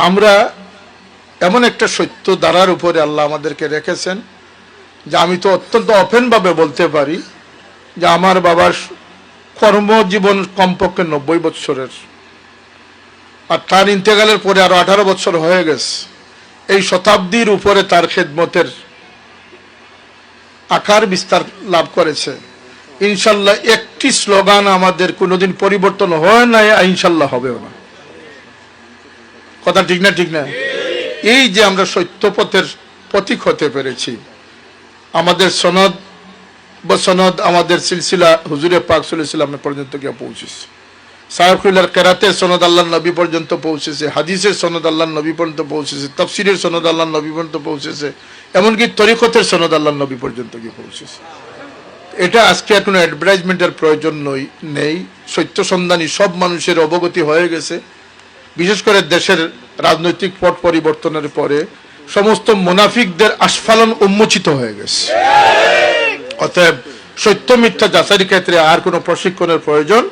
আমরা এমন একটা সত্য ধারার উপরে আল্লাহ আমাদেরকে রেখেছেন যে আমি তো অত্যন্ত ওপেনভাবে বলতে পারি যে আমার বাবার কর্মজীবন কমপক্ষে 90 বৎসরের, আর তার ইন্তেকালের পরে আরো 18 বছর হয়ে গেছে। এই শতাব্দীর উপরে তার খেদমতের আকার বিস্তার লাভ করেছে। ইনশাল্লাহ একটি স্লোগান আমাদের কোনোদিন পরিবর্তন হয় না, ইনশাল্লাহ হবেও না। কথা ঠিক না? ঠিক না? এই যে আমরা সত্যপথের পথিক হতে পেরেছি, আমাদের সনদ বসনদ আমাদের সিলসিলা হুজুরে পাক সাল্লাল্লাহু আলাইহি ওয়াসাল্লাম পর্যন্ত গিয়ে পৌঁছেছে। সাহেবুল্লাহর কেরাতের সনদ আল্লাহর নবী পর্যন্ত পৌঁছেছে, হাদিসের সনদ আল্লাহর নবী পর্যন্ত পৌঁছেছে, তাফসীরের সনদ আল্লাহর নবী পর্যন্ত পৌঁছেছে, এমনকি তরিকতের সনদ আল্লাহর নবী পর্যন্ত গিয়ে পৌঁছেছে। এটা আজকে আর কোনো অ্যাডভার্টাইজমেন্টের প্রয়োজন নেই। সত্য সন্ধানী সব মানুষের অবগতি হয়ে গেছে। বিশেষ করে দেশের রাজনৈতিক পট পরিবর্তনের পরে সমস্ত মুনাফিকদের আস্ফালন উন্মোচিত হয়ে গেছে। অতএব সত্য মিথ্যা যাচাইয়ের ক্ষেত্রে আর কোনো প্রশিক্ষণের প্রয়োজন